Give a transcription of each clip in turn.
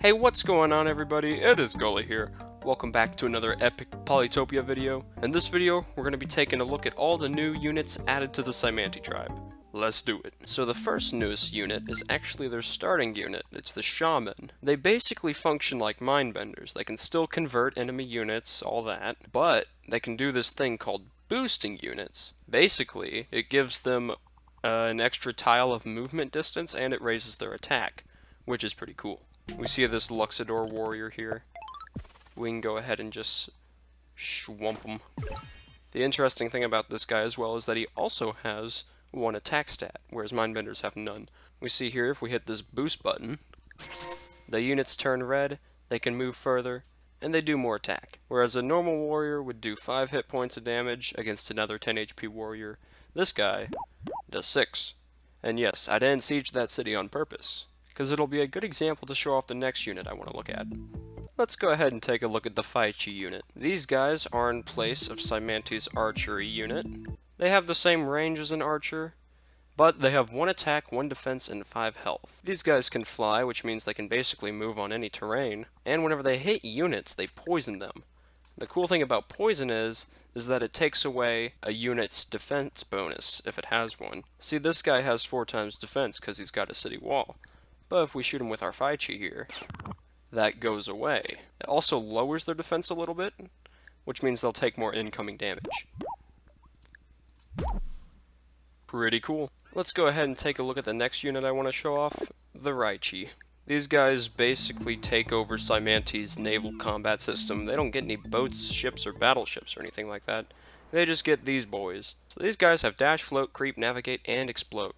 Hey, what's going on everybody? It is GullYY here. Welcome back to another epic Polytopia video. In this video, we're going to be taking a look at all the new units added to the Cymanti tribe. Let's do it. So the first newest unit is actually their starting unit. It's the Shaman. They basically function like mindbenders. They can still convert enemy units, all that, but they can do this thing called boosting units. Basically, it gives them an extra tile of movement distance and it raises their attack, which is pretty cool. We see this Luxidor Warrior here. We can go ahead and just swamp him. The interesting thing about this guy as well is that he also has one attack stat, whereas mindbenders have none. We see here if we hit this boost button, the units turn red, they can move further, and they do more attack. Whereas a normal warrior would do 5 hit points of damage against another 10 HP warrior, this guy does 6. And yes, I didn't siege that city on purpose, because it'll be a good example to show off the next unit I want to look at. Let's go ahead and take a look at the Phychi unit. These guys are in place of Cymanti's archery unit. They have the same range as an archer, but they have 1 attack, 1 defense, and 5 health. These guys can fly, which means they can basically move on any terrain, and whenever they hit units, they poison them. The cool thing about poison is that it takes away a unit's defense bonus, if it has one. See, this guy has 4 times defense because he's got a city wall. But if we shoot him with our Faichi here, that goes away. It also lowers their defense a little bit, which means they'll take more incoming damage. Pretty cool. Let's go ahead and take a look at the next unit I want to show off, the Raychi. These guys basically take over Cymanti's naval combat system. They don't get any boats, ships, or battleships or anything like that. They just get these boys. So these guys have dash, float, creep, navigate, and explode.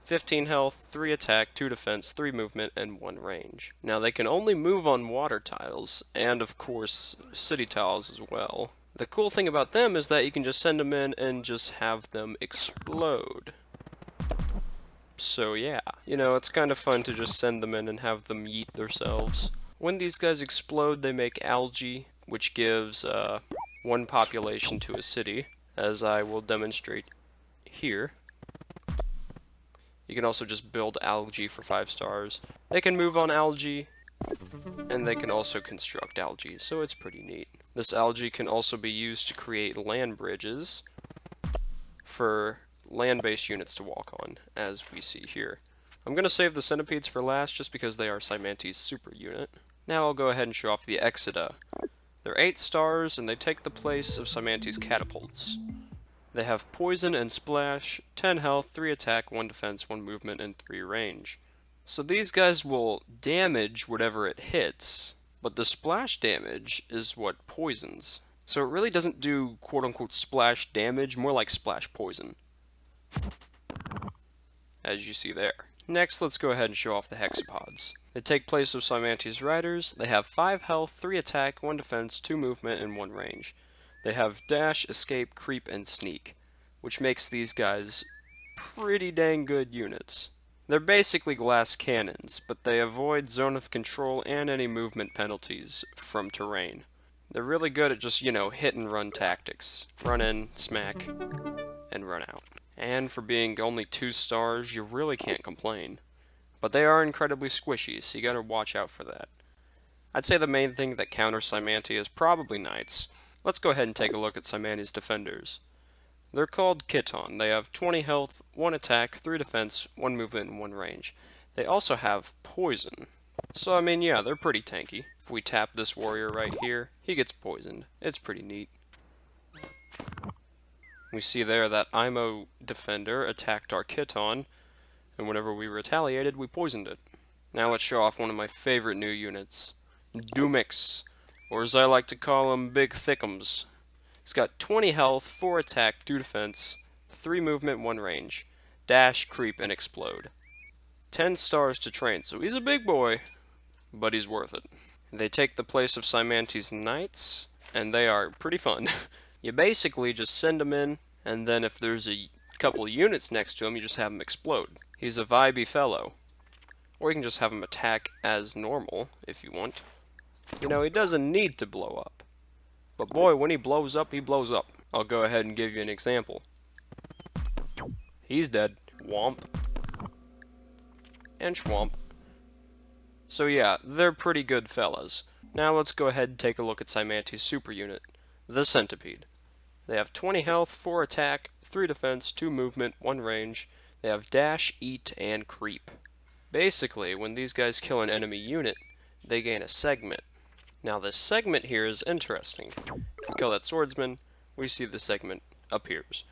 15 health, 3 attack, 2 defense, 3 movement, and 1 range. Now they can only move on water tiles, and of course city tiles as well. The cool thing about them is that you can just send them in and just have them explode. So yeah, you know, it's kind of fun to just send them in and have them yeet themselves. When these guys explode, they make algae, which gives 1 population to a city, as I will demonstrate here. You can also just build algae for 5 stars. They can move on algae, and they can also construct algae, so it's pretty neat. This algae can also be used to create land bridges for land-based units to walk on, as we see here. I'm going to save the Centipedes for last just because they are Cymanti's super unit. Now I'll go ahead and show off the Exida. They're 8 stars, and they take the place of Cymanti's catapults. They have poison and splash, 10 health, 3 attack, 1 defense, 1 movement, and 3 range. So these guys will damage whatever it hits, but the splash damage is what poisons. So it really doesn't do quote-unquote splash damage, more like splash poison, as you see there. Next, let's go ahead and show off the Hexapods. They take place of Cymanti's riders. They have 5 health, 3 attack, 1 defense, 2 movement, and 1 range. They have dash, escape, creep, and sneak, which makes these guys pretty dang good units. They're basically glass cannons, but they avoid zone of control and any movement penalties from terrain. They're really good at just, you know, hit and run tactics. Run in, smack, and run out. And for being only 2 stars, you really can't complain. But they are incredibly squishy, so you gotta watch out for that. I'd say the main thing that counters Cymanti is probably knights. Let's go ahead and take a look at Cymanti's defenders. They're called Kiton. They have 20 health, 1 attack, 3 defense, 1 movement, and 1 range. They also have poison. So I mean, yeah, they're pretty tanky. If we tap this warrior right here, he gets poisoned. It's pretty neat. We see there that IMO defender attacked our Kiton, and whenever we retaliated, we poisoned it. Now let's show off one of my favorite new units, Doomux, or as I like to call him, Big Thickums. He's got 20 health, 4 attack, 2 defense, 3 movement, 1 range, dash, creep, and explode. 10 stars to train, so he's a big boy, but he's worth it. They take the place of Cymanti's knights, and they are pretty fun. You basically just send them in, and then if there's a couple units next to him, you just have him explode. He's a vibey fellow. Or you can just have him attack as normal, if you want. You know, he doesn't need to blow up. But boy, when he blows up, he blows up. I'll go ahead and give you an example. He's dead. Womp. And schwomp. So yeah, they're pretty good fellas. Now let's go ahead and take a look at Cymanti's super unit, the Centipede. They have 20 health, 4 attack, 3 defense, 2 movement, 1 range. They have dash, eat, and creep. Basically, when these guys kill an enemy unit, they gain a segment. Now this segment here is interesting. If we kill that swordsman, we see the segment appears.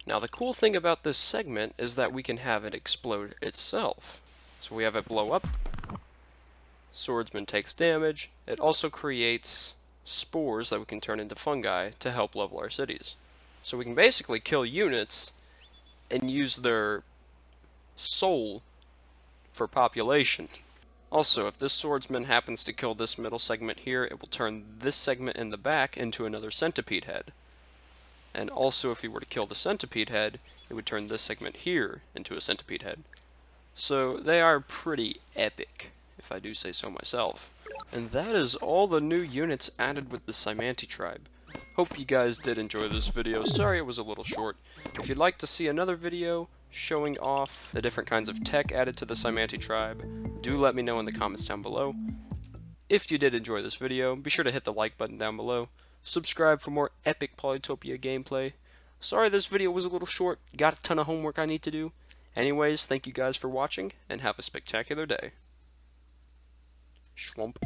Now the cool thing about this segment is that we can have it explode itself. So we have it blow up, swordsman takes damage. It also creates spores that we can turn into fungi to help level our cities. So we can basically kill units and use their soul for population. Also, if this swordsman happens to kill this middle segment here, it will turn this segment in the back into another centipede head. And also, if he were to kill the centipede head, it would turn this segment here into a centipede head. So they are pretty epic, if I do say so myself. And that is all the new units added with the Cymanti tribe. Hope you guys did enjoy this video. Sorry it was a little short. If you'd like to see another video showing off the different kinds of tech added to the Cymanti tribe, do let me know in the comments down below. If you did enjoy this video, be sure to hit the like button down below. Subscribe for more epic Polytopia gameplay. Sorry this video was a little short. Got a ton of homework I need to do. Anyways, thank you guys for watching, and have a spectacular day. Schwump.